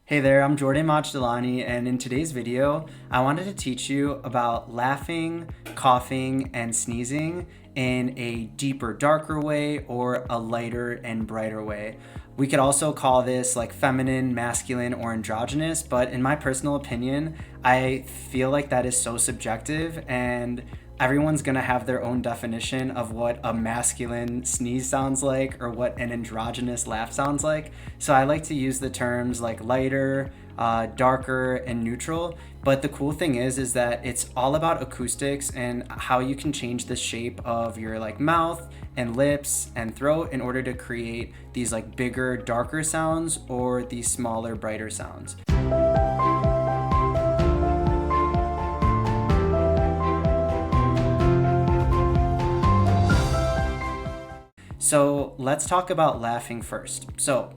Hey there, I'm Jordan Majdelani, and in today's video, I wanted to teach you about laughing, coughing, and sneezing in a deeper, darker way or a lighter and brighter way. We could also call this like feminine, masculine, or androgynous, but in my personal opinion, I feel like that is so subjective and everyone's gonna have their own definition of what a masculine sneeze sounds like or what an androgynous laugh sounds like. So I like to use the terms like lighter, darker, and neutral. But the cool thing is that it's all about acoustics and how you can change the shape of your like mouth and lips and throat in order to create these like bigger, darker sounds or these smaller, brighter sounds. So let's talk about laughing first. So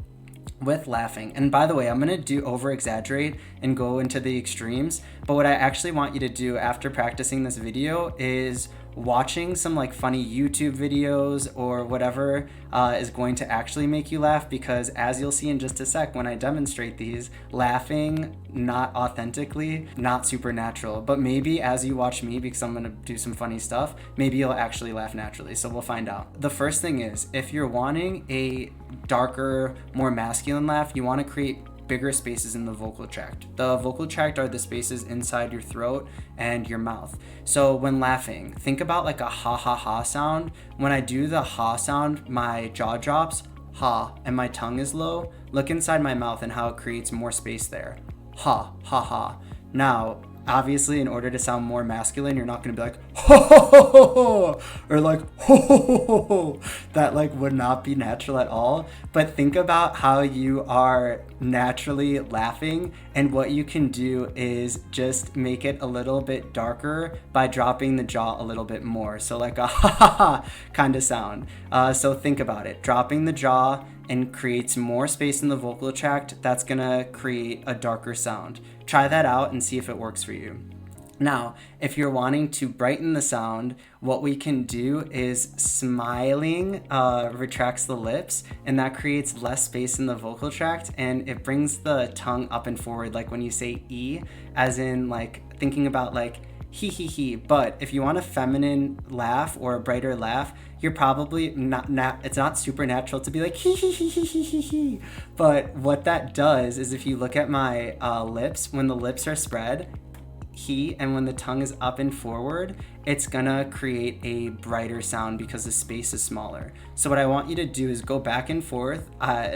with laughing, and by the way, I'm gonna do over exaggerate and go into the extremes, but what I actually want you to do after practicing this video is watching some like funny YouTube videos or whatever is going to actually make you laugh, because as you'll see in just a sec when I demonstrate these, laughing not authentically, not supernatural, but maybe as you watch me, because I'm gonna do some funny stuff, maybe you'll actually laugh naturally. So we'll find out. The first thing is, if you're wanting a darker, more masculine laugh, you want to create bigger spaces in the vocal tract. The vocal tract are the spaces inside your throat and your mouth. So when laughing, think about like a ha ha ha sound. When I do the ha sound, my jaw drops, ha, and my tongue is low. Look inside my mouth and how it creates more space there. Ha, ha, ha. Now, obviously, in order to sound more masculine, you're not going to be like ho ho ho ho ho or like ho ho ho ho. That like would not be natural at all. But think about how you are naturally laughing, and what you can do is just make it a little bit darker by dropping the jaw a little bit more. So like a ha ha ha kind of sound. So think about it. Dropping the jaw and creates more space in the vocal tract. That's gonna create a darker sound. Try that out and see if it works for you. Now, if you're wanting to brighten the sound, what we can do is smiling retracts the lips, and that creates less space in the vocal tract, and it brings the tongue up and forward, like when you say E, as in like thinking about like he he he. But if you want a feminine laugh or a brighter laugh, you're probably not it's not supernatural to be like he he he he he he he. But what that does is, if you look at my lips, when the lips are spread, he, and when the tongue is up and forward, it's gonna create a brighter sound because the space is smaller. So what I want you to do is go back and forth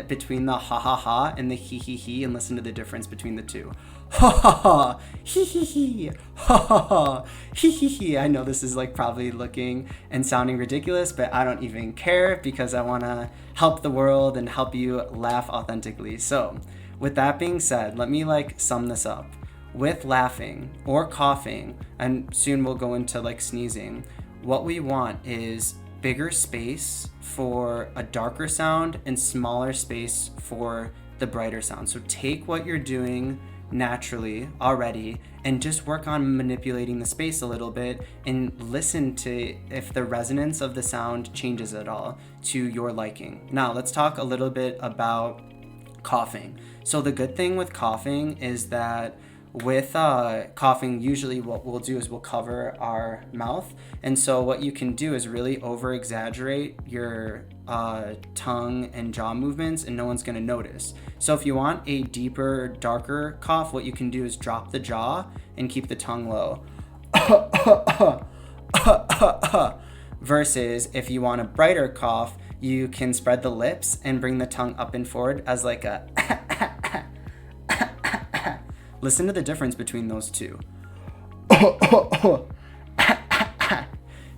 between the ha ha ha and the he he, and listen to the difference between the two. Ha ha ha, he, ha ha ha, he. I know this is like probably looking and sounding ridiculous, but I don't even care, because I wanna help the world and help you laugh authentically. So with that being said, let me like sum this up. With laughing or coughing, and soon we'll go into like sneezing, what we want is bigger space for a darker sound and smaller space for the brighter sound. So take what you're doing naturally already and just work on manipulating the space a little bit, and listen to if the resonance of the sound changes at all to your liking. Now let's talk a little bit about coughing. So the good thing with coughing is that with coughing, usually what we'll do is we'll cover our mouth, and so what you can do is really over exaggerate your tongue and jaw movements, and no one's going to notice. So if you want a deeper, darker cough, what you can do is drop the jaw and keep the tongue low. Versus if you want a brighter cough, you can spread the lips and bring the tongue up and forward as like a listen to the difference between those two.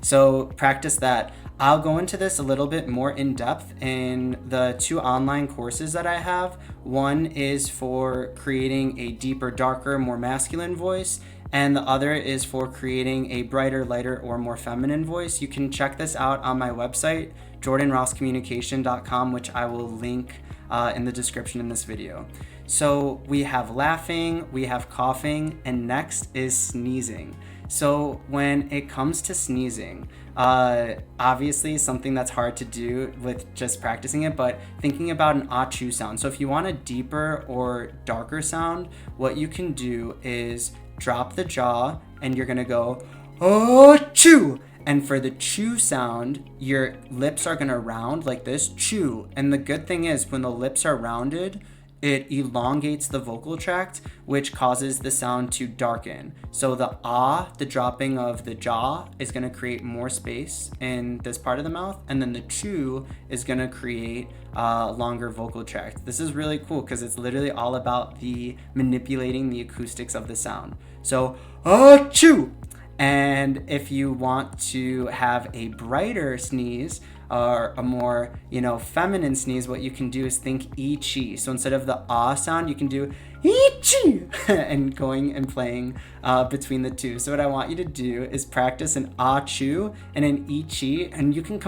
So practice that. I'll go into this a little bit more in depth in the 2 online courses that I have. One is for creating a deeper, darker, more masculine voice, and the other is for creating a brighter, lighter, or more feminine voice. You can check this out on my website, jordanrosscommunication.com, which I will link in the description in this video. So we have laughing, we have coughing, and next is sneezing. So when it comes to sneezing, obviously something that's hard to do with just practicing it, but thinking about an achoo sound. So if you want a deeper or darker sound, what you can do is drop the jaw and you're gonna go achoo. And for the chew sound, your lips are gonna round like this, chew. And the good thing is when the lips are rounded, it elongates the vocal tract, which causes the sound to darken. So the ah, the dropping of the jaw, is going to create more space in this part of the mouth, and then the chew is going to create a longer vocal tract. This is really cool because it's literally all about the manipulating the acoustics of the sound. So ah, chew. And if you want to have a brighter sneeze or a more, feminine sneeze, what you can do is think ichi. So instead of the ah sound, you can do ichi and going and playing between the two. So what I want you to do is practice an achu and an ichi, and you can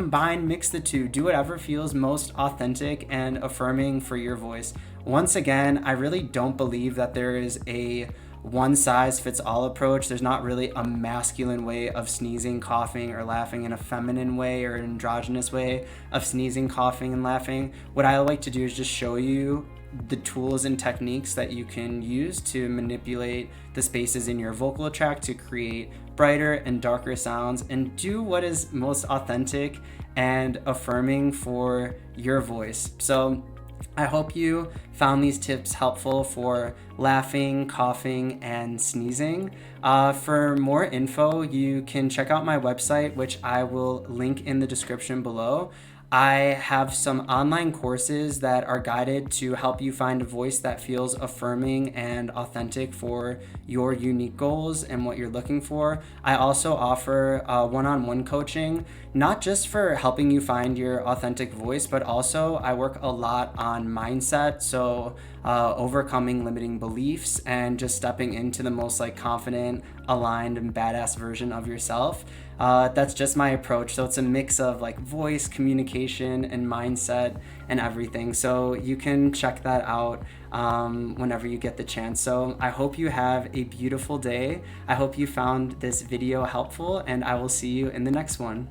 mix the two. Do whatever feels most authentic and affirming for your voice. Once again, I really don't believe that there is a one size fits all approach. There's not really a masculine way of sneezing, coughing, or laughing, and a feminine way or an androgynous way of sneezing, coughing, and laughing. What I like to do is just show you the tools and techniques that you can use to manipulate the spaces in your vocal tract to create brighter and darker sounds and do what is most authentic and affirming for your voice. So I hope you found these tips helpful for laughing, coughing, and sneezing. For more info, you can check out my website, which I will link in the description below. I have some online courses that are guided to help you find a voice that feels affirming and authentic for your unique goals and what you're looking for. I also offer one-on-one coaching, not just for helping you find your authentic voice, but also I work a lot on mindset. So overcoming limiting beliefs and just stepping into the most confident, aligned, and badass version of yourself. That's just my approach. So it's a mix of voice, communication, and mindset and everything. So you can check that out whenever you get the chance. So I hope you have a beautiful day. I hope you found this video helpful, and I will see you in the next one.